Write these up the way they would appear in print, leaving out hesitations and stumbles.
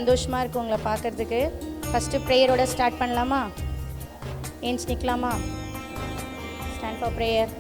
சந்தோஷமாக இருக்குது உங்களை பார்க்குறதுக்கு. ஃபஸ்ட்டு ப்ரேயரோட ஸ்டார்ட் பண்ணலாமா? ஏஞ்சி நிற்கலாமா? Stand for prayer.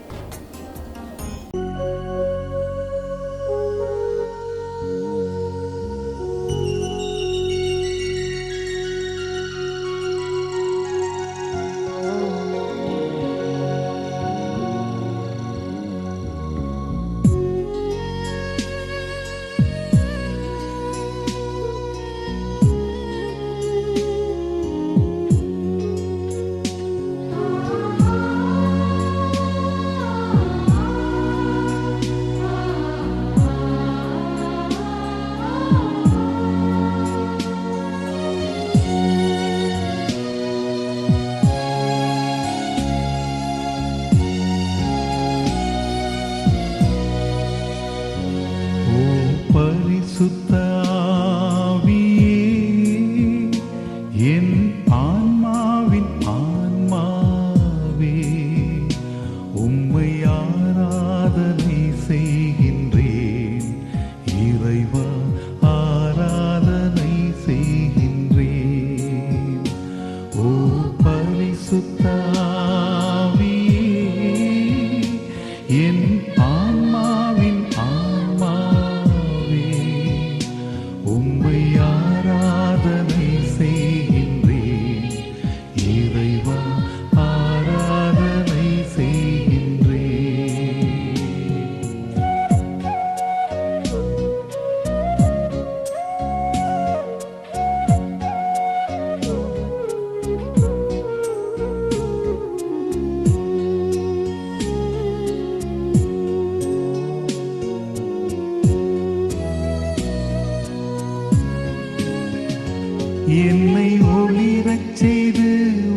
என்னை ஒளிரச் செய்து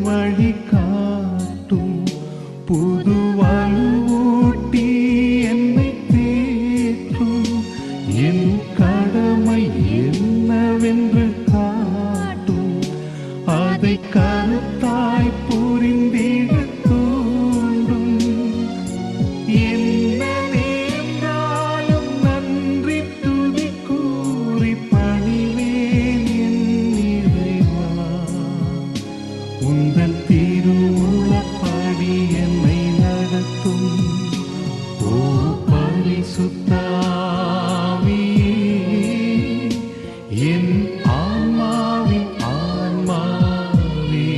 வழி காட்டும் புது வலுவூட்டி என்னை தேற்றும் என் கடமை என்னவென்று காட்டும் அதை கருத்தாய் புரிந்திட தூண்டும் என்ன நேர்ந்தாலும் நன்றி துதி கூறி பணிவேன் என் இறைவா உந்தன் திருவுளப்படி என்னை நடத்தும் ஓ பரிசுத்த ஆவியே என் ஆன்மாவின் ஆன்மாவே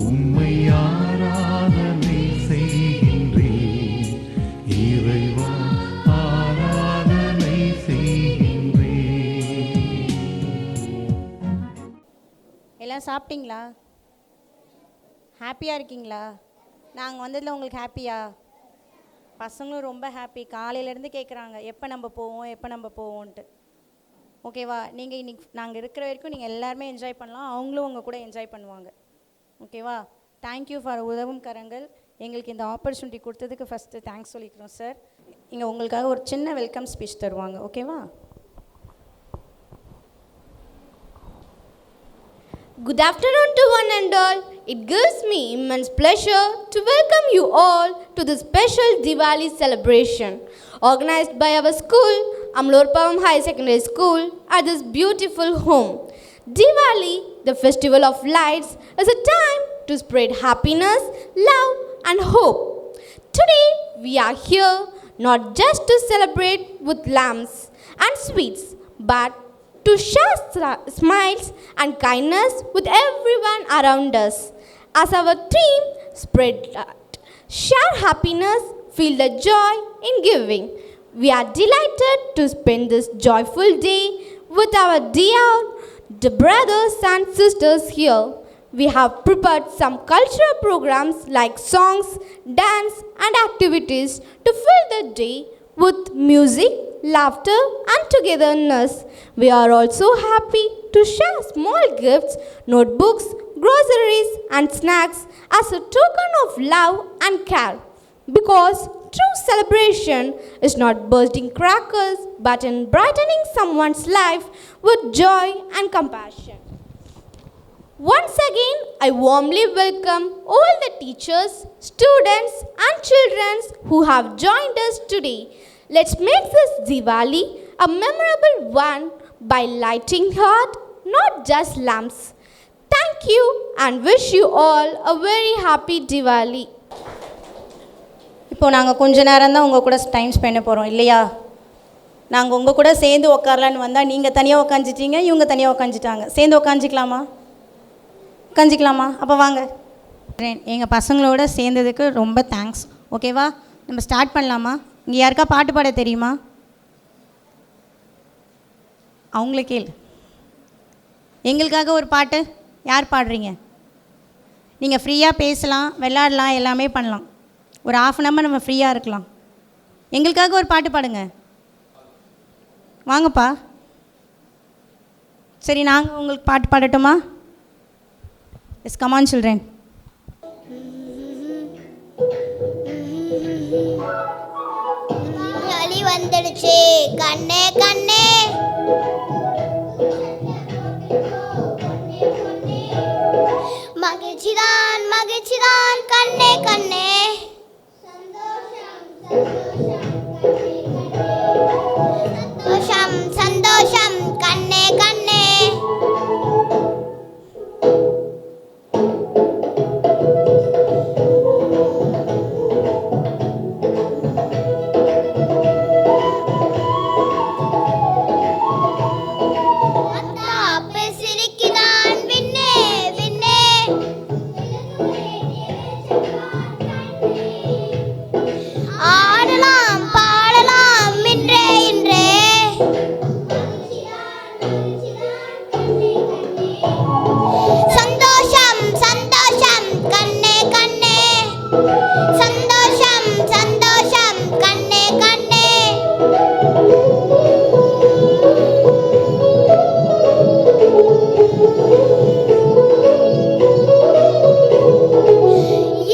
உம்மை ஆராதனை செய்கின்றேன் இறைவா ஆராதனை செய்கின்றேன். எல்லாம் சாப்பிட்டீங்களா? ஹாப்பியாக இருக்கீங்களா? நாங்கள் வந்ததில் உங்களுக்கு ஹாப்பியா? பசங்களும் ரொம்ப ஹாப்பி. காலையிலேருந்து கேட்குறாங்க எப்போ நம்ம போவோம் எப்போ நம்ம போவோன்ட்டு. ஓகேவா? நீங்கள் இன்னைக்கு நாங்கள் இருக்கிற வரைக்கும் நீங்கள் எல்லாருமே என்ஜாய் பண்ணலாம், அவங்களும் உங்கள் கூட என்ஜாய் பண்ணுவாங்க. ஓகேவா? தேங்க்யூ ஃபார் உதவும் கரங்கள். எங்களுக்கு இந்த ஆப்பர்ச்சுனிட்டி கொடுத்ததுக்கு ஃபஸ்ட்டு தேங்க்ஸ் சொல்லிக்கிறோம் சார். இங்கே உங்களுக்காக ஒரு சின்ன வெல்கம் ஸ்பீச் தருவாங்க. ஓகேவா? Good afternoon to one and all. It gives me immense pleasure to welcome you all to this special Diwali celebration organized by our school, Amlorpavam High Secondary School, at this beautiful home. Diwali, the festival of lights, is a time to spread happiness, love and hope. Today we are here not just to celebrate with lamps and sweets, but to share smiles and kindness with everyone around us. As our theme, spread light, share happiness, feel the joy in giving. We are delighted to spend this joyful day with our dear brothers and sisters here. We have prepared some cultural programs like songs, dance and activities to fill the day with music, laughter and togetherness. We are also happy to share small gifts, notebooks, groceries and snacks as a token of love and care. Because true celebration is not bursting crackers but in brightening someone's life with joy and compassion. Once again, I warmly welcome all the teachers, students and children who have joined us today. Let's make this Diwali a memorable one by lighting hard, not just lamps. Thank you and wish you all a very happy Diwali. இப்போ நாங்கள் கொஞ்ச நேரம் தான் உங்கள் கூட time spend போகிறோம் இல்லையா? நாங்கள் உங்கள் கூட சேர்ந்து உட்காரலான்னு வந்தால் நீங்கள் தனியாக உட்காந்துட்டீங்க, இவங்க தனியாக உட்காந்துட்டாங்க. சேர்ந்து உட்காந்துக்கலாமா? அப்போ வாங்க. எங்கள் பசங்களோட சேர்ந்ததுக்கு ரொம்ப தேங்க்ஸ். ஓகேவா? நம்ம ஸ்டார்ட் பண்ணலாமா? இங்கே யாருக்கா பாட்டு பாட தெரியுமா? அவங்கள கேளு. எங்களுக்காக ஒரு பாட்டு யார் பாடுறீங்க? நீங்கள் ஃப்ரீயாக பேசலாம், விளையாடலாம், எல்லாமே பண்ணலாம். ஒரு 1/2 hour நம்ம ஃப்ரீயாக இருக்கலாம். எங்களுக்காக ஒரு பாட்டு பாடுங்க. வாங்கப்பா. சரி, நாங்கள் உங்களுக்கு பாட்டு பாடட்டுமா? S, come on children. களி வந்துடுச்சு கண்ணே கண்ணே, மகிழ்ச்சிதான் மகிழ்ச்சிதான் கண்ணே கண்ணே, சந்தோஷம் சந்தோஷம் கண்ணே கண்ணே. அத்தாப்பு சிரிக்கிறான் விண்ணே விண்ணே, ஆடலாம் பாடலாம் இன்றே இன்றே, சந்தோஷம் சந்தோஷம் கண்ணே கண்ணே, சந்தோஷம் சந்தோஷம் கண்ணே கண்ணே.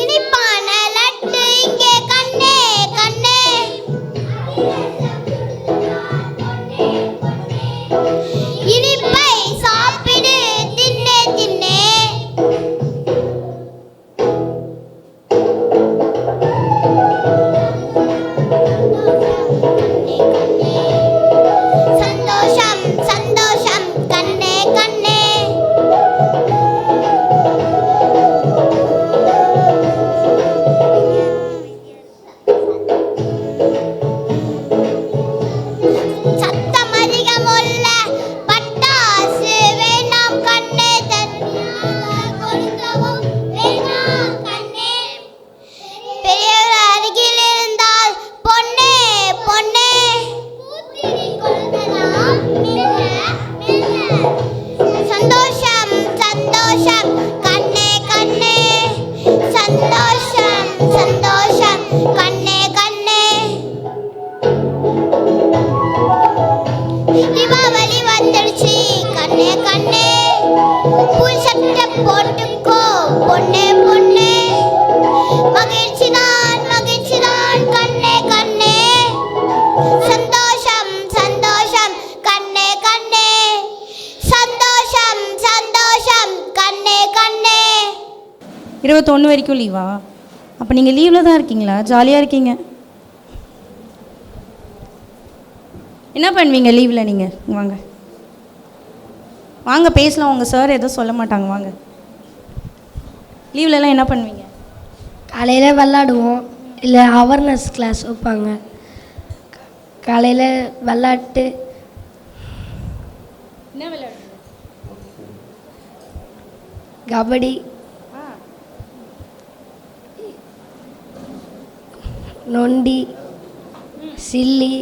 இனிப்பான லட்டு இங்கே கண்ணே கண்ணே, இனிப்பை சாப்பிடு தின்னே தின்னே, சந்தோஷம் சந்தோஷம் கண்ணே கண்ணே. சத்தம் அதிகமுள்ள பட்டாசு வேண்டாம் கண்ணே, தனியாக கொடுக்கவும் வேண்டாம் கண்ணே, பெரியவர் அருகில் இருந்தால் பொன்னே பொன்னே, பூத்திரி கொடுக்கலாம் மெல்ல மெல்ல, சந்தோஷம் சந்தோஷம் கண்ணே கண்ணே, சந்தோஷம் சந்தோஷம் கண்ணே கண்ணே. தீபாவளி வந்துடுச்சு கண்ணே கண்ணே, புல் சட்டை போட்டுக்கோ பொண்ணே பொண்ணே, மகிழ்ச்சிதான் மகிழ்ச்சிதான் கண்ணே கண்ணே, சந்தோஷம் சந்தோஷம் கண்ணே கண்ணே, சந்தோஷம் சந்தோஷம் கண்ணே கண்ணே. 21 வரைக்கும் லீவா? அப்போ நீங்கள் லீவில் தான் இருக்கீங்களா? ஜாலியாக இருக்கீங்க. என்ன பண்ணுவீங்க லீவில் நீங்கள்? வாங்க வாங்க பேசலாம். உங்கள் சார் எதுவும் சொல்ல மாட்டாங்க. வாங்க. லீவ்லலாம் என்ன பண்ணுவீங்க? காலையில் விளாடுவோம், இல்லை அவேர்னஸ் கிளாஸ் வைப்பாங்க. காலையில் விளாட்டு என்ன விளையாடுவீங்க? கபடி, நொண்டி, சில்லி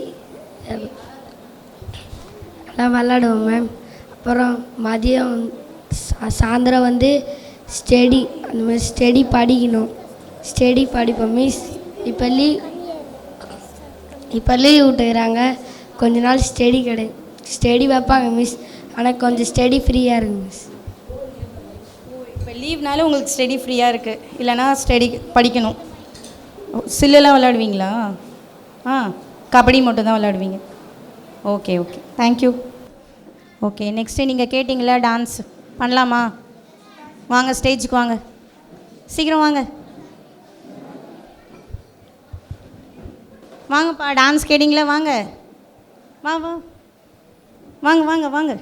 எல்லாம் விளாடுவோம் மேம். அப்புறம் மதியம் சாயந்தரம் வந்து ஸ்டடி, அந்த மாதிரி ஸ்டடி படிக்கணும். ஸ்டடி படிப்போம் மிஸ். இப்போ லீவ் விட்டுக்கிறாங்க, கொஞ்ச நாள் ஸ்டடி வைப்பாங்க மிஸ். ஆனால் கொஞ்சம் ஸ்டடி ஃப்ரீயாக இருக்குது மிஸ். இப்போ லீவ்னால உங்களுக்கு ஸ்டடி ஃப்ரீயாக இருக்குது, இல்லைனா ஸ்டடி படிக்கணும். சில்லெல்லாம் விளையாடுவீங்களா? கபடி மட்டும் தான் விளையாடுவீங்க. Okay okay, thank you. Okay, next நீங்கள் கேட்டிங்களா டான்ஸ் பண்ணலாமா? வாங்க ஸ்டேஜுக்கு வாங்க, சீக்கிரம் வாங்க. வாங்கப்பா, டான்ஸ் கேட்டிங்களா? வாங்க, வா வா. வாங்க வாங்க வாங்க.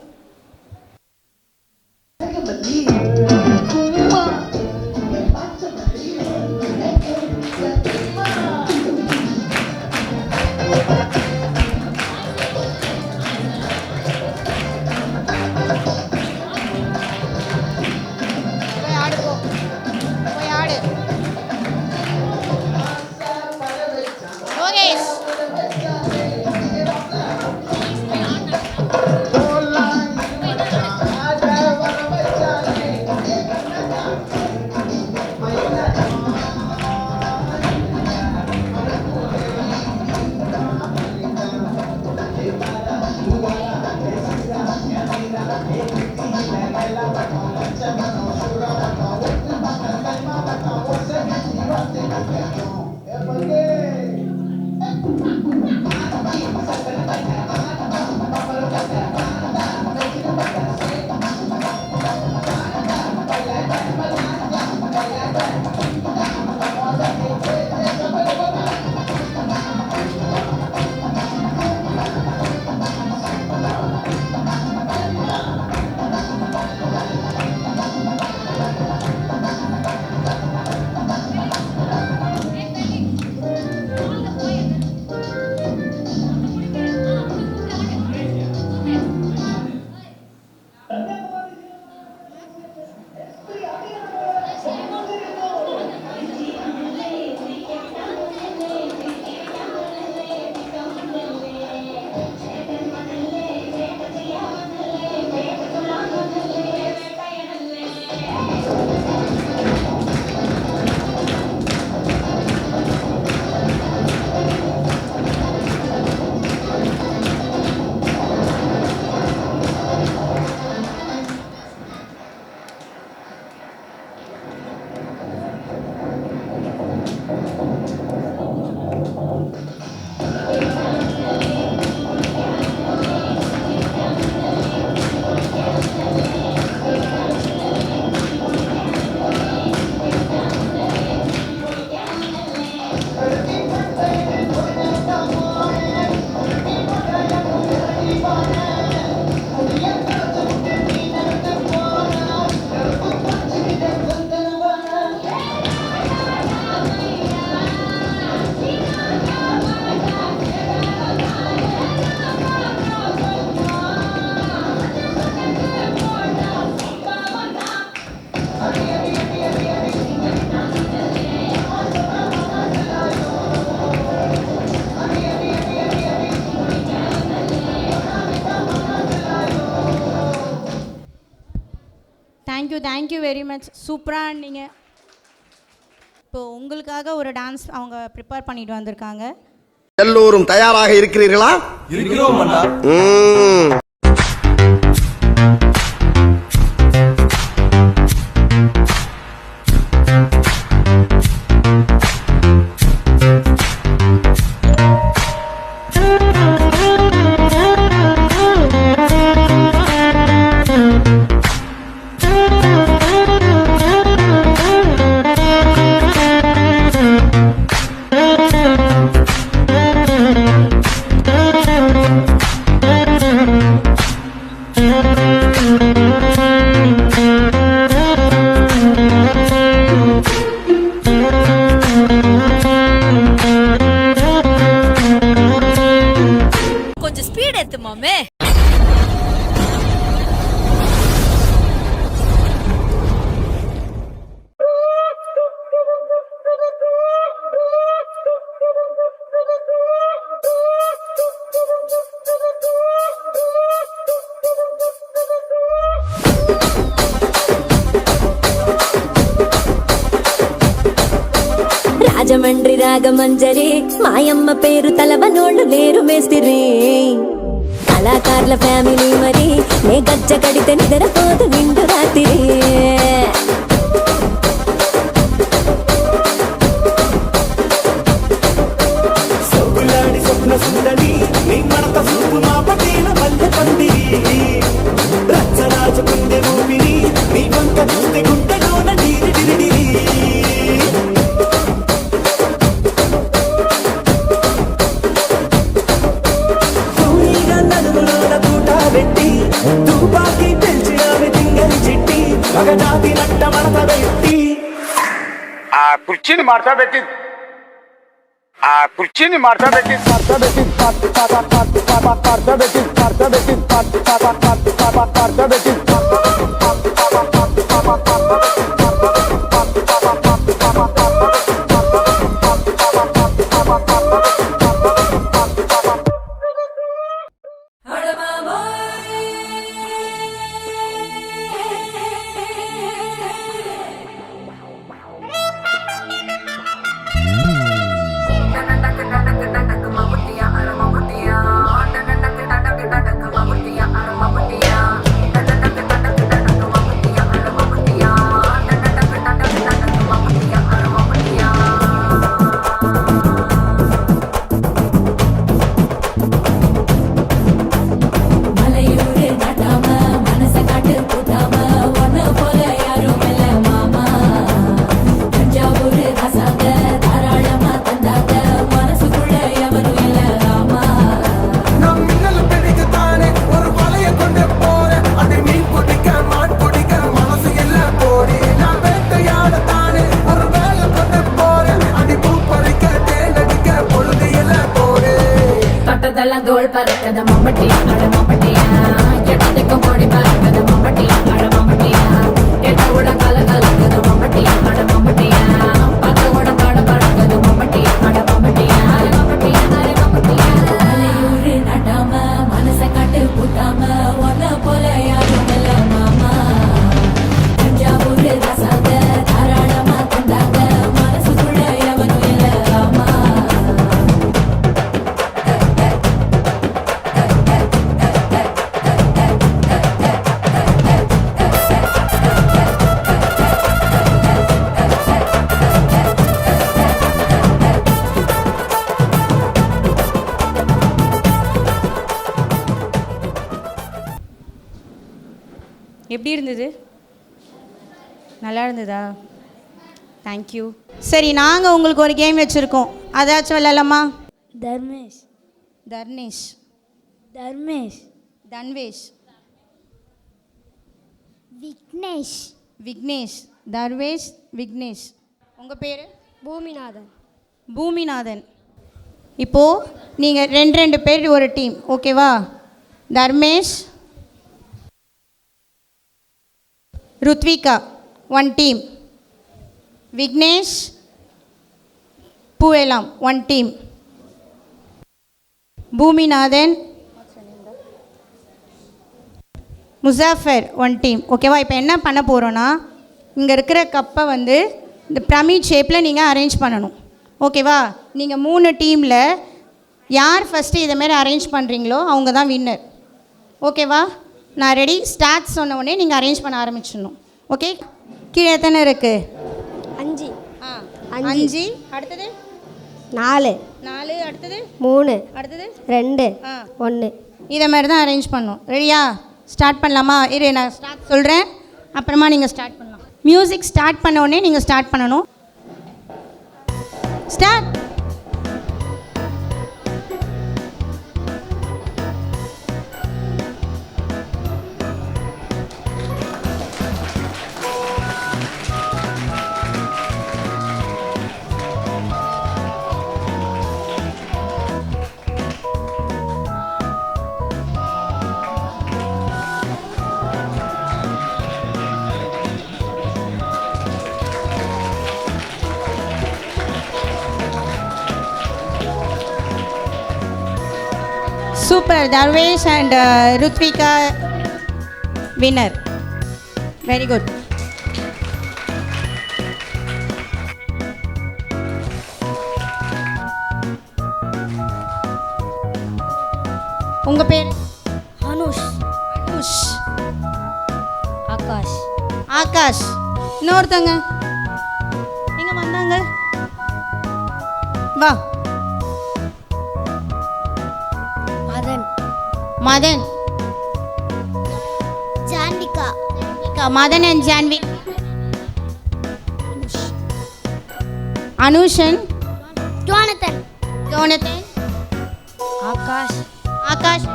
Thank you very much. சூப்பராக ஆடினீங்க. இப்போது உங்களுக்காக ஒரு டான்ஸ் அவங்க ப்ரிப்பேர் பண்ணிட்டு வந்திருக்காங்க. எல்லோரும் தயாராக இருக்கிறீர்களா? இருக்கிறோம் அண்ணா. கொஞ்சம் ஸ்பீட் ஏத்துமாமே. రాజమండ్రి రాగమంజరి మాయమ్మ పేరు తలవనోళ్ళు లేరు మేస్తిరి కళాకారుల ఫ్యామిలీ మరి నే గజ్జ కడితే నిద్రపోదు నిండు రాత్రి సొగులాడి స్వప్న సుందరి నీ మడత సూపు మా పటేల మల్లె పందిరి రచ్చరాజు కుందె ఊపిరి నీ వంక చూస్తే గుంటలోన నీరి డిరిడిరి నలుగులోన తూట ಬಿಟ್ಟ ಮನದ ಬೆಟ್ಟಿ ಆ ಕುರ್ಚಿನಿ ಮಾಡ್ತಾ ಬೇಕಿದ್ தோல் பறக்கத மம்பட்டி அட மம்பட்டியா எட்டத்துக்கு மோடி பறக்கத மம்பட்டி அட மம்பட்டியா எட்டோட கல கலக்கத மம்பட்டி அட மம்பட்டியா பத்தோட பாட பறக்கத மம்பட்டி அட மம்பட்டியா அட மம்பட்டியா அட மம்பட்டியா மலையூரு நடாம மனச காட்டு பூட்டாம ஒன்ன போல யாரும் இல்ல மாமா தஞ்சாவூர் ரசாங்க தாராளமா தந்தாங்க மனசுக்குள்ள எவனும் இல்ல ஆமா எப்படி இருந்தது? நல்லா இருந்ததா? தேங்க்யூ. சரி, நாங்கள் உங்களுக்கு ஒரு கேம் வச்சுருக்கோம், அதாச்சும் விளையாடலாமா? தர்மேஷ் தர்னேஷ் தர்மேஷ் தன்வேஷ் விக்னேஷ் விக்னேஷ் தர்வேஷ் விக்னேஷ். உங்கள் பேர்? பூமிநாதன். பூமிநாதன். இப்போது நீங்கள் ரெண்டு பேர் ஒரு டீம், ஓகேவா? தர்மேஷ் ருத்விகா ஒன் டீம், விக்னேஷ் பூவேலாம் one team, Boominathan Muzaffar one team, ஓகேவா? இப்போ என்ன பண்ண போகிறோன்னா, இங்கே இருக்கிற கப்பை வந்து இந்த பிரமிட் ஷேப்பில் நீங்கள் அரேஞ்ச் பண்ணணும், ஓகேவா? நீங்கள் 3 டீமில் யார் ஃபஸ்ட்டு இதேமாரி அரேஞ்ச் பண்ணுறீங்களோ அவங்க தான் வின்னர், ஓகேவா? நான் ரெடி, ஸ்டார்ட் சொன்ன உடனே நீங்கள் அரேஞ்ச் பண்ண ஆரம்பிச்சிடணும், ஓகே? கீழே எத்தனை இருக்குது? 5. 5. அடுத்தது 4. 4. அடுத்தது 3. அடுத்தது 2. 1. இதை மாதிரி தான் அரேஞ்ச் பண்ணணும். ரெடியா? ஸ்டார்ட் பண்ணலாமா? இரு, நான் ஸ்டார்ட் சொல்கிறேன், அப்புறமா நீங்கள் ஸ்டார்ட் பண்ணலாம். மியூசிக் ஸ்டார்ட் பண்ண உடனே நீங்கள் ஸ்டார்ட் பண்ணணும். Start. Super, Darvesh and Rutvika winner. Very good. உங்கள் பேர்? அனுஷ். அனுஷ். ஆகாஷ். ஆகாஷ். இன்னொருத்தங்க எங்க வந்தாங்க? வா. Madan. Madan. Janvika. Madan and Janvi. Anushan. Jonathan. Jonathan. Akash. Akash.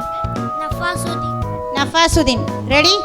Nafasudeen. Nafasudeen. Ready?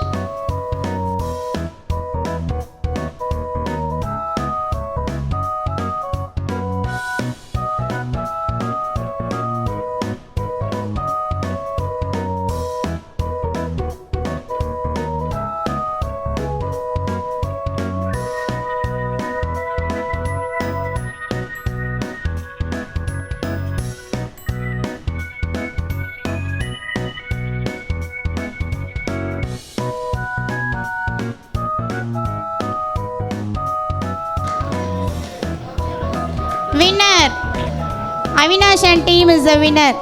winner. Avinash and team is the winner.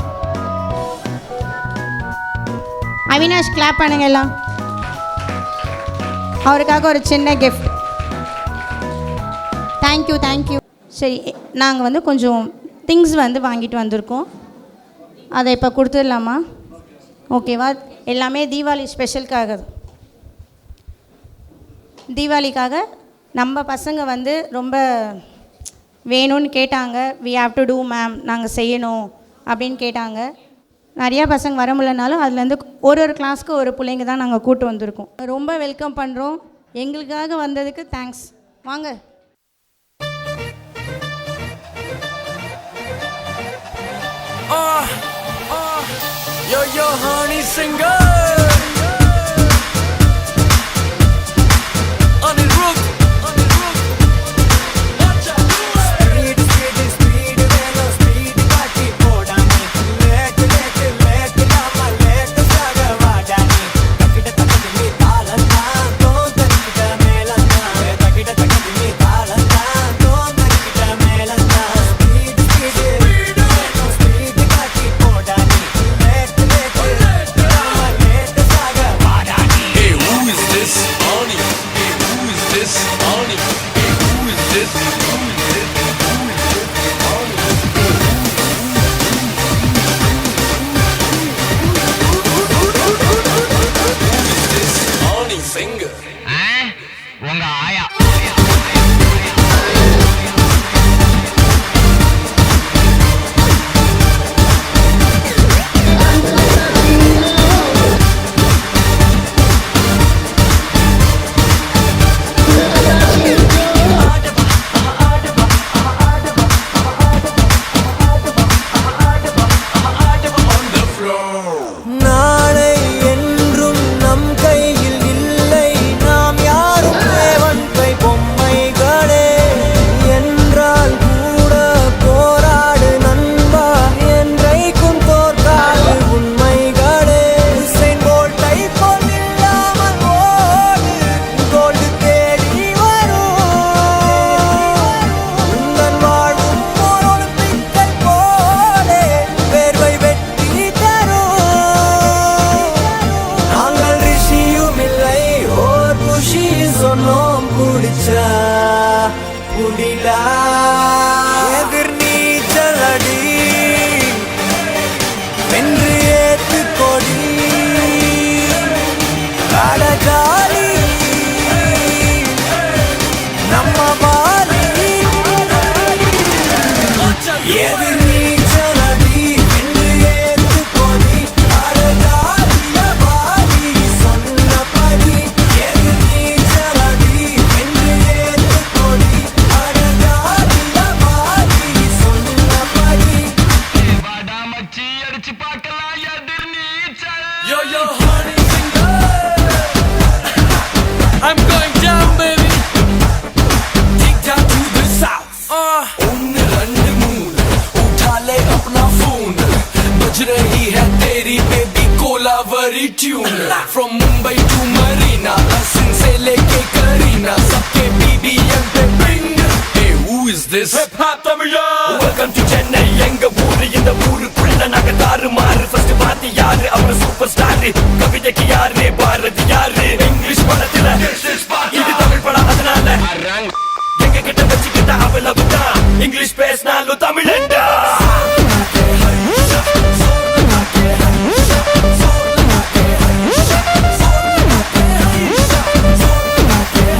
Avinash clap பண்ணுங்க எல்லாம். அவருக்காக ஒரு சின்ன gift. Thank you. சரி, நாங்கள் வந்து கொஞ்சம் திங்ஸ் வந்து வாங்கிட்டு வந்திருக்கோம். அதை இப்போ கொடுத்துடலாமா? ஓகேவா? எல்லாமே தீபாவளி ஸ்பெஷலுக்காக. தீபாவளிக்காக நம்ம பசங்க வந்து ரொம்ப வேணும்னு கேட்டாங்க. we have to do ma'am, நாங்கள் செய்யணும் அப்படின்னு கேட்டாங்க. நிறையா பசங்க வர முடியலனாலும் அதுலேருந்து ஒரு கிளாஸ்க்கு ஒரு பிள்ளைங்க தான் நாங்கள் கூட்டு வந்திருக்கோம். ரொம்ப வெல்கம் பண்ணுறோம். எங்களுக்காக வந்ததுக்கு தேங்க்ஸ். வாங்க. Yo, honey singer. On the roof. Speed, velo, speed, party podani. Let, lama, let, saga vadani. Takida takadi taalanta, tondakida melanta. Takida takadi taalanta, tondakida melanta. Speed, velo, speed, party podani. Let, lama, let, saga vadani. Hey, who is this? Ani. Hey, who is this? Ani. Hey, who is this? Who is this? Ani singer. உங்க ஆயா நாளை என்றும் நம் கையில் இல்லை, நாம் யாரும் தேவன் கை பொம்மைகளே. என்றால் கூட போராடு நண்பா, என்றைக்கும் தோற்காது உண்மைகளே. உசைன் போல்ட்டை போல் இல்லாமல் ஓடு, கோல்டு தேடி வரும். உந்தன் வாழும் ஓர் ஒலிம்பிக்கை போலே வேர்வை வெட்டி தரும். நாங்கள் ரிஷியும் இல்லை, ஓர் குஷி சொன்னோம் குடிச்சா குடிலா. எதிர் நீச்சல் அடி வென்று ஏத்து கொடி அடகாலி நம்ம பாலி. எதிர் நீச்சல் அடி வென்று ஏத்து கொடி அடகாலிய பாலி சொன்னபடி. எதிர் நீச்சல் அடி வென்று ஏத்து கொடி அடகாலிய பாலி சொன்னபடி. மச்சி அடிச்சு பார்க்கலாம் எதிர் நீச்சல். Yo, honey singer. I'm going down, baby. Kick down to the south. Onne rand moon, utha le apna phone. Baj rahi hai teri baby Kolavari tune. From Mumbai to Marina, Hassan se leke Karina, sabke BBM pe bring. Hey, who is this? Hip hop Tamila. Welcome to Chennai, enga ஊரு இந்த ஊருக்குள்ள நாங்க தாறுமாறு. First பாத்தி யாரு, அவர் super star. கவிதைக்கு யாரு, பாரதி யாரு. இங்கிலீஷ் படத்துல இது தமிழ் படம், அதனால எங்க கிட்ட வச்சுக்கிட்ட அவ்வளவுதான். இங்கிலீஷ் பேசினாலும் தமிழண்டா.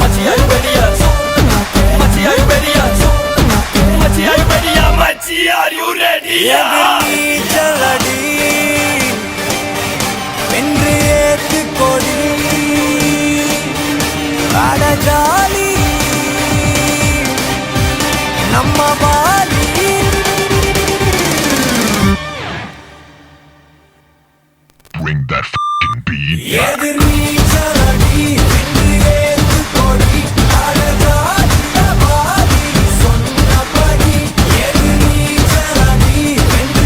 Machi, are you ready? Machi, are you ready? Machi, are you ready? Machi, are you ready? நீச்சல் அடி வென்று ஏத்து கொடி அடகாலி நம்ம poly. Bring that f***ing beat. எதிர் நீச்சல் அடி வென்று ஏத்து கொடி அடகாலிய பாலி சொன்னபடி. எதிர் நீச்சல் அடி வென்று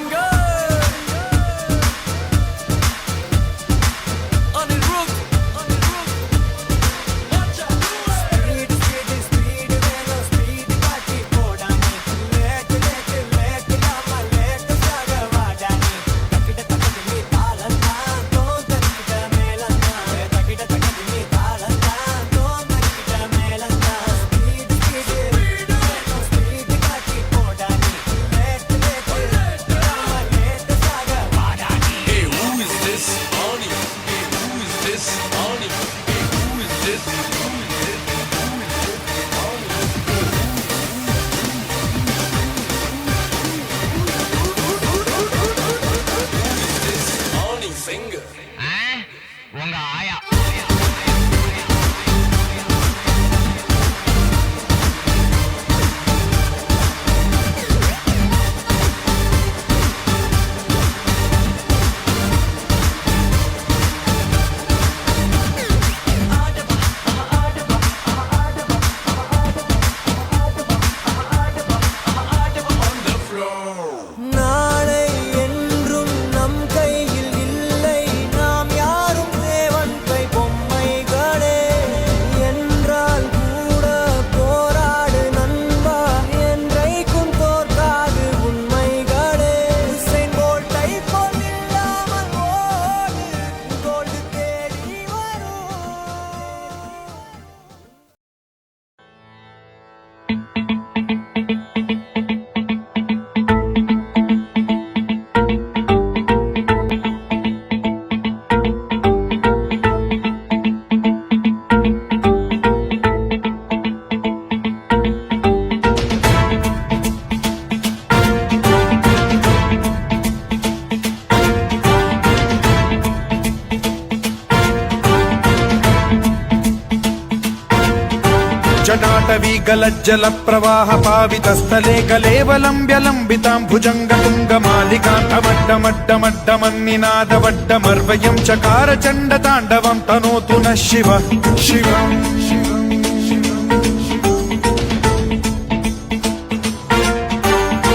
singer. Anirudh, watch out. Speed, speed, speed, velo, speed, kaati podani. Let, lama, let, sagavadani. Takida, takida, me taalanta, to tarikida melanta. Takida, takida, me taalanta, to tarikida melanta. Speed, speed, velo, speed, kaati podani. Let, lama, let, sagavadani. Hey, who is this? Ani. Hey, who is this? Ani. Hey, who is this? Who is this? Ani singer. உங்க ஆயா நாளை என்றும் நம் கையில் இல்லை, நாம் யாரும் தேவன் கை பொம்மைகளே. என்றால் கூட போராடு நண்பா, என்றைக்கும் தோற்காது உண்மைகளே. உசைன் போல்ட்டை போல் இல்லாமல் ஓடு, கோல்டு தேடி வரும். जटाटवीगलज्जल प्रवाह पावितस्थले कलेवलम्ब्यलम्बितां भुजङ्गतुङ्गमालिकान्तमड्डमड्डमड्डमन्निनादवड्डमर्वयं चकार चण्डताण्डवं तनोतु नः शिवः शिवम्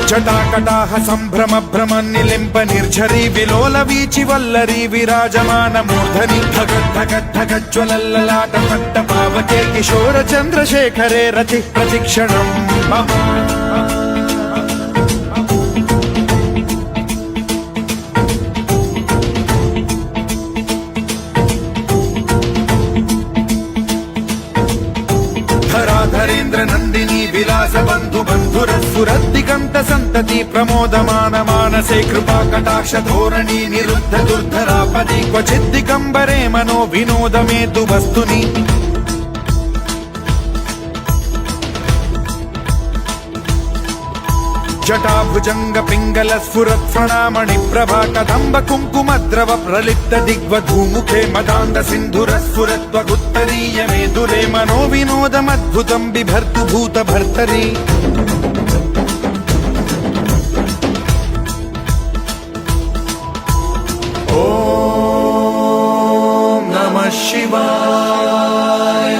जटाकटाह सम्भ्रम भ्रम निलिम्प निर्झरी विलोल वीचि वल्लरी विराजमान मूर्धनि धगद् धगद् धगज्ज्वलल्ललाट पट्ट पावके किशोर चन्द्रशेखरे रति प्रतिक्षणम् मम धराधरेन्द्र नन्दिनी विलास बन्धु बन्धुरस्फुरद्दिगन्त सन्तति प्रमोदमान मानसे कृपा कटाक्ष धोरणी निरुद्ध दुर्धरापदि क्वचिद्दिगम्बरे मनो विनोद मेतु वस्तुनि जटाभुजंग पिंगल स्फुरत् प्रणामणि प्रभा कदम्ब कुङ्कुमद्रव प्रलिप्त दिग्वधूमुखे मदान्ध सिन्धुर स्फुरत्वगुत्तरीय मेदुरे मनो विनोदमद्भुतं बिभर्तु भूत भर्तरि ॐ नमः शिवाय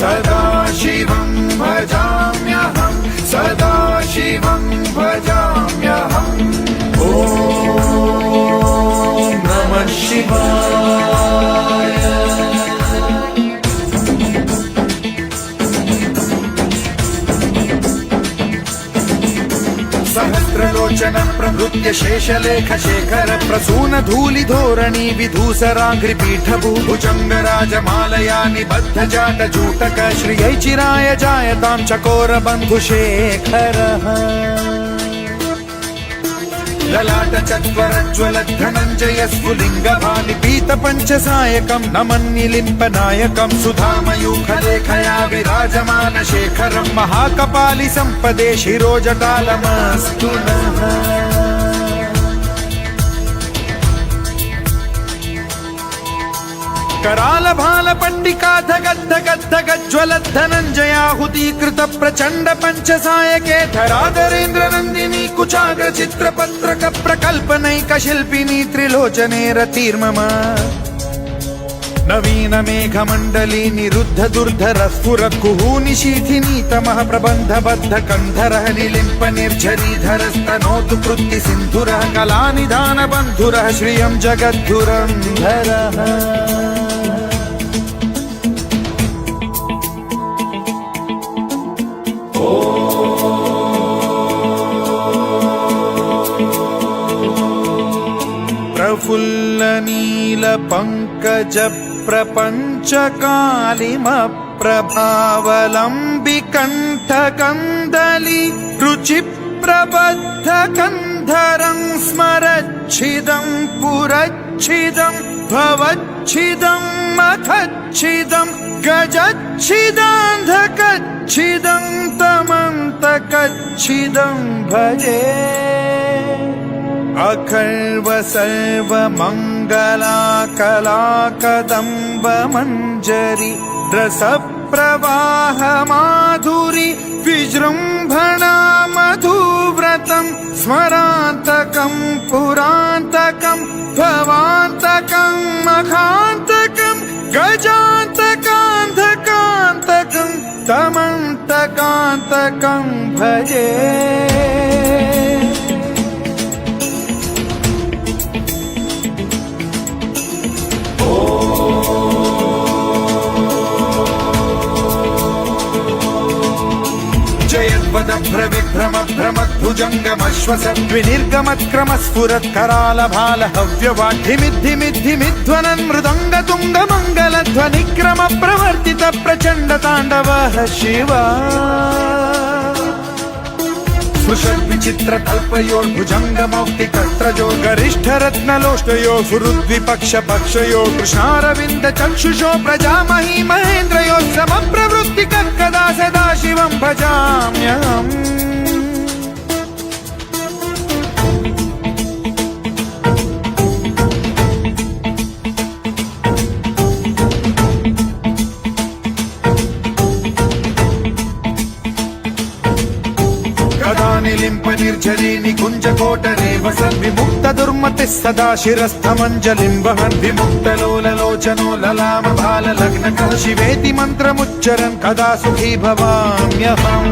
सदा शिवं भजाम्यहं सदा शिवं भजाम्यहम् ॐ नमः शिवाय सहस्रलोचन प्रभृत्य शेषलेख शेखर प्रसून धूलि धोरणी विधूसराघ्रि पीठभूभुजंग राजमालया निबद्ध जाट जूटक श्रियै चिराय जायतां चकोर बन्धु शेखरः ललाट चत्वरज्वल धनञ्जय स्फुलिङ्ग भानि पीत पञ्चसायकं नमन्निलिम्प नायकं सुधामयूखलेखया विराजमान शेखरं महाकपालि सम्पदे शिरोजटालमस्तु नः कराल भाल पंडिका धगद्धगद्धगज्ज्वलद्धनञ्जयाहुतीकृत प्रचण्ड पञ्चसायके धराधरेन्द्र नन्दिनी कुचाग्र चित्रपत्रक प्रकल्पनैक शिल्पिनी त्रिलोचने रतिर्मम नवीन मेघमण्डली निरुद्ध दुर्धर स्फुर कुहूनि शीथिनीतमः प्रबन्धबद्ध कन्धरः निलिम्प निर्झरीधरस्तनोतु कृत्ति सिन्धुरः कलानिधान बन्धुरः श्रियं जगद्धुरन्धरः प्रफुल्ल नील पंकज प्रपंच कालिम प्रभावलंबि कंठ कंदली रुचि प्रबद्ध कंधरं स्मरच्छिदं पुरच्छिदं भवच्छिदं मखच्छिदं गजच्छिदान्धकच्छिदं तमन्तकच्छिदं भजे अखर्व सर्व मंगला कला कदम्ब मंजरी रस प्रवाह माधुरी विजृंभणा मधुव्रतं स्मरान्तकं पुरान्तकं भवान्तकं मखान्तकं गजान्तकान्धकान्तकं तमन्तकान्तकं भजे विभ्रम भ्रमद्भुजङ्गमश्वसद्विनिर्गमत्क्रमस्फुरत् करालभाल हव्यवाढ्धिमिद्धिमिद्धिमिध्वनन् मृदङ्ग तुङ्ग मङ्गलध्वनिक्रम प्रवर्तित प्रचण्ड ताण्डवः शिवा स्पृशद्विचित्र कल्पयोर्भुजङ्गमौक्ति कर्त्रजो गरिष्ठ रत्नलोष्टयो सुहृद्विपक्ष पक्षयो कृष्णारविन्द चक्षुषो प्रजामहि महेन्द्रयो समप्रवृत्ति कदा सदा शिवं भजाम्यहम् निलिम्प निर्झरी निकुञ्ज कोटरे वसन् विमुक्त दुर्मतिः सदा शिरस्थमञ्जलिं वहन् विमुक्त लोललोचनो ललाम भाल लग्नकः शिवेति मन्त्रमुच्चरन् कदा सुखी भवाम्यहम्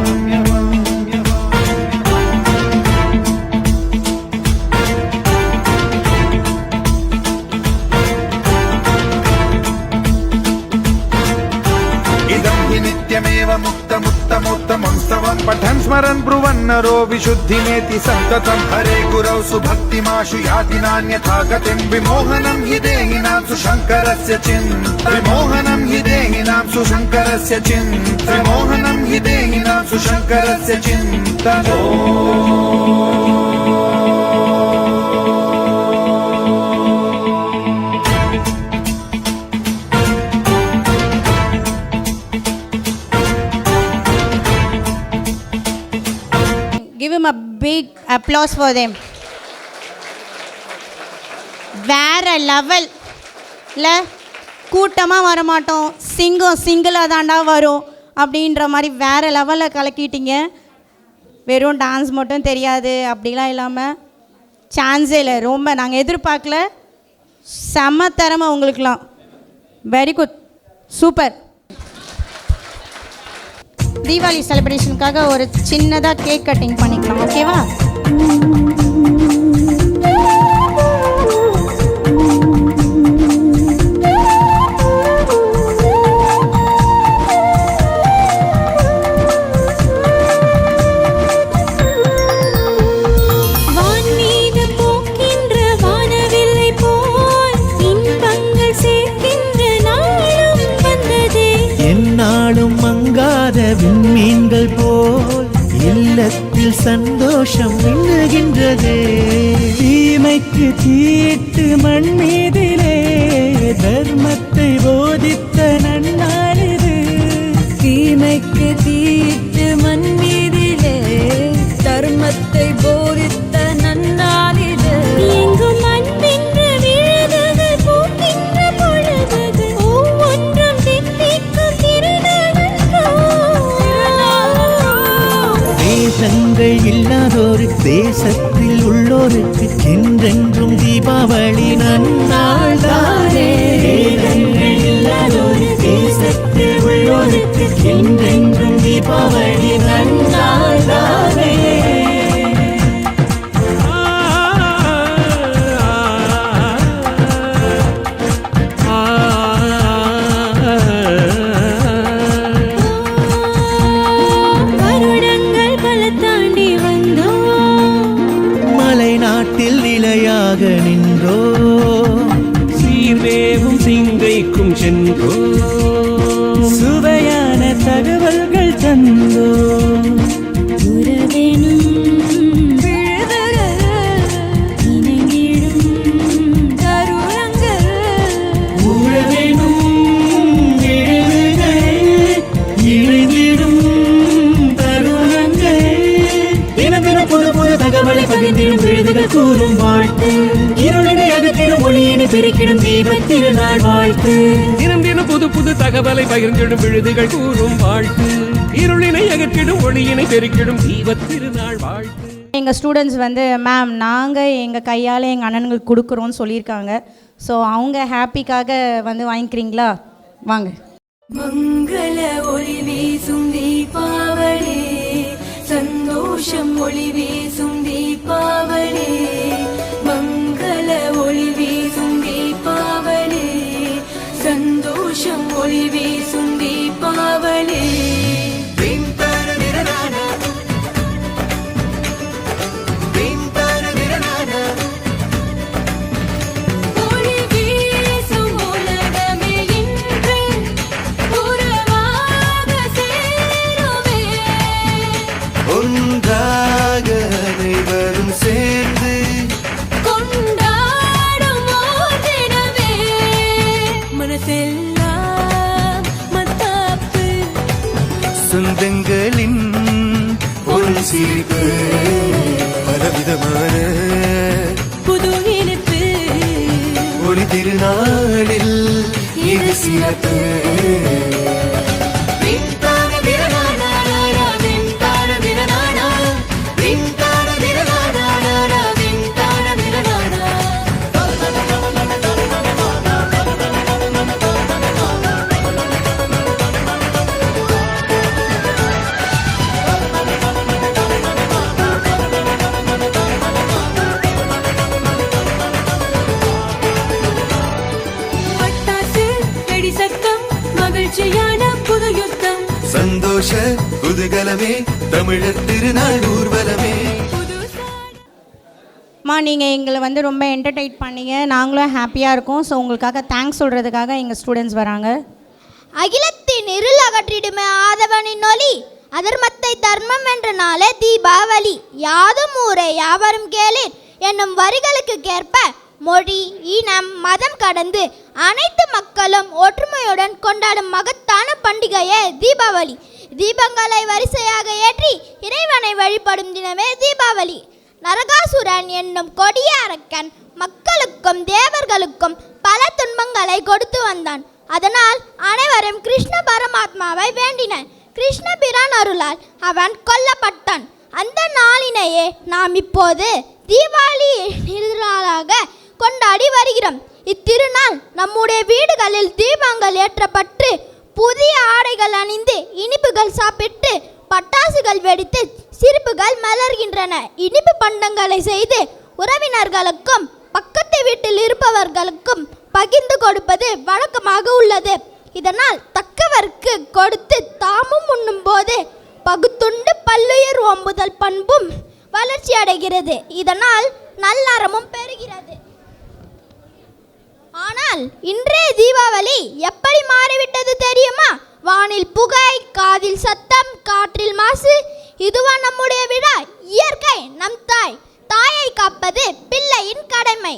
नित्यमेव मुक्तमुत्तमोत्तमं स्तवं पठन् स्मरन् ब्रुवन्नरो विशुद्धिमेति सन्ततं हरे गुरौ सुभक्तिमाशु याति नान्यथा गतिं विमोहनं हि देहिनां सुशङ्करस्य चिन्ता विमोहनं हि देहिनां सुशङ्करस्य चिन्ता विमोहनं हि देहिनां सुशङ्करस्य चिन्ता Give him a big applause for them. வேற லெவல் இல்லை, கூட்டமாக வரமாட்டோம், சிங்கிளாக தாண்டா வரும் அப்படின்ற மாதிரி வேற லெவலில் கலக்கிட்டீங்க. வெறும் டான்ஸ் மட்டும் தெரியாது அப்படிலாம் இல்லாமல் சான்ஸே இல்லை. ரொம்ப நாங்கள் எதிர்பார்க்கல, செம்ம திறமை உங்களுக்குலாம். Very good, super. தீபாவளி செலிப்ரேஷனுக்காக ஒரு சின்னதாக கேக் கட்டிங் பண்ணிக்கலாம், ஓகேவா? விண்மீன்கள் போல் இல்லத்தில் சந்தோஷம் மின்னுகின்றது. தீமைக்கு தீட்டு மண் மீதிலே தர்மத்தை போதித்த நன்னாளிது. தீமைக்கு தீட்டு மண் மீதிலே தர்மத்தை போதித்த நன்னாளிது. எங்கும் அன்பின்று விழுதுகள் பூக்கின்ற பொழுது ஒவ்வொன்றும் தித்திக்கும் தேசங்கள் இல்லாதோரு தேசத்தில் உள்ளோருக்கு என்றென்றும் தீபாவளி நன்னாள் தானே. தேசத்தில் உள்ளோருக்கு என்றென்றும் தீபாவளி நன்னாளாவே. வருடங்கள் பல தாண்டி வந்தோம், மலை நாட்டில் நிலையாக நின்றோ, சீர்வேவும் சிங்கைக்கும் சென்றோ, சுவையான தகவல்கள் தந்தோ, உறவேனும் இணைந்திடும் தருணங்கள், உறவேனும் இணைந்திடும் தருணங்கள், தினம் தினம் புது புது தகவலை பகிர்ந்திடும் விழுதுகள் கூறும் வாழ்த்து, இருளினை அகற்றிடும் ஒளியினை பெருக்கிடும் தீபத் திருநாள் வாழ்த்து. தினம் தினம் புது புது தகவலை பகிர்ந்திடும் விழுதுகள் கூறும் வாழ்த்து, இருளினை அகற்றிடும் ஒளியினை பெருக்கிடும் தீபத் திருநாள் வாழ்த்து. எங்கள் ஸ்டூடெண்ட்ஸ் வந்து மேம் நாங்கள் எங்கள் கையால் எங்கள் அண்ணனுங்களுக்கு கொடுக்குறோன்னு சொல்லியிருக்காங்க. ஸோ அவங்க ஹாப்பிக்காக வந்து வாங்கிக்கிறீங்களா? வாங்க. மங்கள ஒளி வீசும் தீபாவளி, சந்தோஷம் ஒளி வீசும் தீபாவளி, மங்கள ஒளி வீசும் தீபாவளி, சந்தோஷம் ஒளி வீசும் தீபாவளி. ஒளி வீசும் உலகமே இன்று உறவாக சேருமே, ஒன்றாக அனைவரும் சேர்ந்து கொண்டாடும் ஓர் தினமே, மனசெல்லாம் மத்தாப்பு, சொந்தங்களின் ஒரு சிரிப்பு, பலவிதமான புது இனிப்பு, ஒளி திருநாளில் இது சிறப்பு. பட்டாசு வெடி சத்தம், மகிழ்ச்சியான புது யுத்தம், சந்தோஷ குதூகலமே தமிழர் திருநாள் ஊர்வலமே. நீங்கள் எங்களை வந்து ரொம்ப என்டர்டெயின் பண்ணீங்க, நாங்களும் ஹாப்பியாக இருக்கோம். ஸோ உங்களுக்காக தேங்க்ஸ் சொல்கிறதுக்காக எங்கள் ஸ்டூடெண்ட்ஸ் வராங்க. அகிலத்தின் இருள் அகற்றிடுமே ஆதவனின் ஒளி, அதர்மத்தை தர்மம் என்ற நாளே தீபாவளி, யாதும் ஊரே யாவரும் கேளீர் என்னும் வரிகளுக்கு ஏற்ப மொழி இனம் மதம் கடந்து அனைத்து மக்களும் ஒற்றுமையுடன் கொண்டாடும் மகத்தான பண்டிகையே தீபாவளி. தீபங்களை வரிசையாக ஏற்றி இறைவனை வழிபடும் தினமே தீபாவளி. நரகாசுரன் என்னும் கொடிய அரக்கன் மக்களுக்கும் தேவர்களுக்கும் பல துன்பங்களை கொடுத்து வந்தான். அதனால் அனைவரும் கிருஷ்ண பரமாத்மாவை வேண்டினர். கிருஷ்ண பிரான் அருளால் அவன் கொல்லப்பட்டான். அந்த நாளினையே நாம் இப்போது தீபாவளி திருநாளாக கொண்டாடி வருகிறோம். இத்திருநாள் நம்முடைய வீடுகளில் தீபங்கள் ஏற்றப்பட்டு புதிய ஆடைகள் அணிந்து இனிப்புகள் சாப்பிட்டு பட்டாசுகள் வெடித்து சிரிப்புகள் மலர்கின்றன. இனிப்பு பண்டங்களை செய்து உறவினர்களுக்கும் பக்கத்து வீட்டில் இருப்பவர்களுக்கும் பகிர்ந்து கொடுப்பது வழக்கமாக உள்ளது. இதனால் தக்கவருக்கு கொடுத்து தாமும் உண்ணும் போது பகுத்துண்டு பல்லுயிர் ஓம்புதல் பண்பும் வளர்ச்சி அடைகிறது. இதனால் நல்லறமும் பெறுகிறது. ஆனால் இன்றைய தீபாவளி எப்படி மாறிவிட்டது தெரியுமா? வானில் புகை, காதில் சத்தம், காற்றில் மாசு. இதுவா நம்முடைய விழா? இயற்கை நம் தாய். தாயை காப்பது பிள்ளையின் கடமை.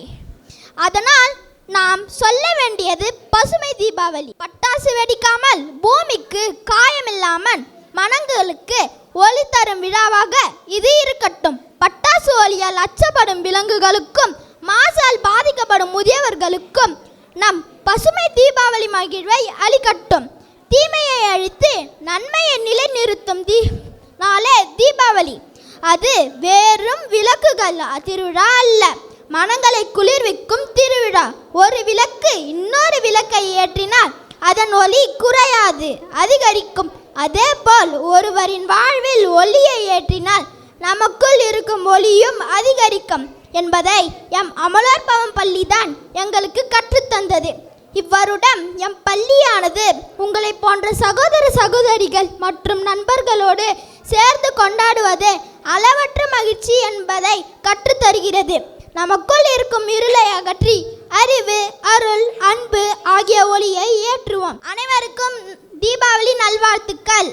அதனால் நாம் சொல்ல வேண்டியது பசுமை தீபாவளி. பட்டாசு வெடிக்காமல் பூமிக்கு காயமில்லாமல் மனங்களுக்கு ஒளி தரும் விழாவாக இது இருக்கட்டும். பட்டாசு ஒளியால் அச்சப்படும் விலங்குகளுக்கும் மாசால் பாதிக்கப்படும் முதியவர்களுக்கும் நம் பசுமை தீபாவளி மகிழ்வை அளிக்கட்டும். தீமையை அழித்து நன்மையை நிலைநிறுத்தும் நாளே தீபாவளி. அது வெறும் விளக்குகள் திருவிழா அல்ல, மனங்களை குளிர்விக்கும் திருவிழா. ஒரு விளக்கு இன்னொரு விளக்கை ஏற்றினால் அதன் ஒளி குறையாது, அதிகரிக்கும். அதேபோல் ஒருவரின் வாழ்வில் ஒளியை ஏற்றினால் நமக்குள் இருக்கும் ஒளியும் அதிகரிக்கும் என்பதை எம் அமலோற்பவம் பள்ளிதான் எங்களுக்கு கற்றுத்தந்தது. இவ்வருடம் எம் பள்ளியானது உங்களை போன்ற சகோதர சகோதரிகள் மற்றும் நண்பர்களோடு சேர்ந்து கொண்டாடுவது அளவற்ற மகிழ்ச்சி என்பதை கற்றுத்தருகிறது. நமக்குள் இருக்கும் இருளை அகற்றி அறிவு, அருள், அன்பு ஆகிய ஒளியை ஏற்றுவோம். அனைவருக்கும் தீபாவளி நல்வாழ்த்துக்கள்.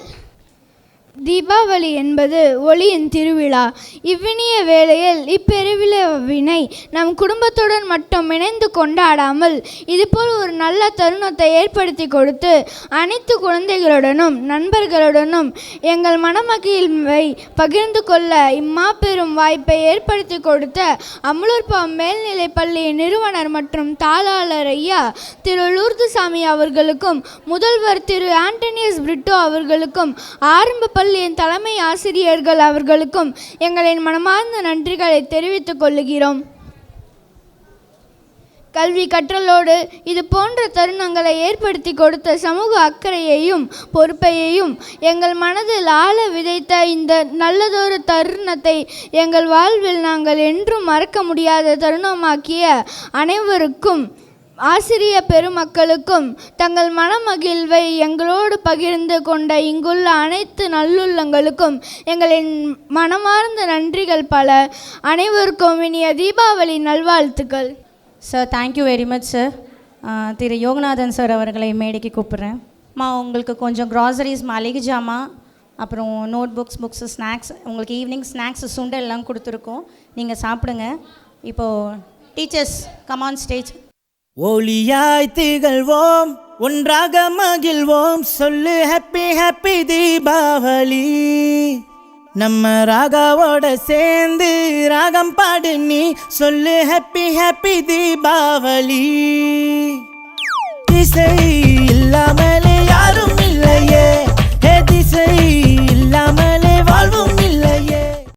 தீபாவளி என்பது ஒளியின் திருவிழா. இவ்வினிய வேளையில் இப்பெருவிழாவினை நம் குடும்பத்துடன் மட்டும் இணைந்து கொண்டாடாமல் இதுபோல் ஒரு நல்ல தருணத்தை ஏற்படுத்தி கொடுத்து அனைத்து குழந்தைகளுடனும் நண்பர்களுடனும் எங்கள் மனமகிழ்வை பகிர்ந்து கொள்ள இம்மாபெரும் வாய்ப்பை ஏற்படுத்தி கொடுத்த அமலோற்பவம் மேல்நிலைப் பள்ளியின் நிறுவனர் மற்றும் தாளாளர் ஐயா திரு லூர்துசாமி அவர்களுக்கும் முதல்வர் திரு ஆண்டனியஸ் பிரிட்டோ அவர்களுக்கும் ஆரம்ப பள்ளியின் தலைமை ஆசிரியர்கள் அவர்களுக்கும் எங்களின் மனமார்ந்த நன்றிகளை தெரிவித்துக் கொள்ளுகிறோம். கல்வி கற்றலோடு இது போன்ற தருணங்களை ஏற்படுத்தி கொடுத்த சமூக அக்கறையையும் பொறுப்பையையும் எங்கள் மனதில் ஆழ விதைத்த இந்த நல்லதொரு தருணத்தை எங்கள் வாழ்வில் நாங்கள் என்றும் மறக்க முடியாத தருணமாக்கிய அனைவருக்கும், ஆசிரிய பெருமக்களுக்கும், தங்கள் மனமகிழ்வை எங்களோடு பகிர்ந்து கொண்ட இங்குள்ள அனைத்து நல்லுள்ளங்களுக்கும் எங்களின் மனமார்ந்த நன்றிகள் பல. அனைவருக்கும் இனிய தீபாவளி நல்வாழ்த்துக்கள். Sir, thank you very much sir. Thiru Yoganathan sir அவர்களை மேடைக்கு கூப்பிட்றேன். உங்களுக்கு கொஞ்சம் க்ராசரிஸ், மளிகை ஜாமான், அப்புறம் நோட் புக்ஸ், ஸ்நாக்ஸ், உங்களுக்கு ஈவினிங் ஸ்நாக்ஸ் சுண்டல் எல்லாம் கொடுத்துருக்கோம். நீங்கள் சாப்பிடுங்க. இப்போது டீச்சர்ஸ் கம் ஆன் ஸ்டேஜ். ஒளியாய் திகழ்வோம், ஒன்றாக மகிழ்வோம், சொல்லு ஹாப்பி ஹாப்பி தீபாவளி. நம்ம ராகாவோட சேர்ந்து ராகம் பாடு நீ, சொல்லு ஹாப்பி ஹாப்பி தீபாவளி. இசை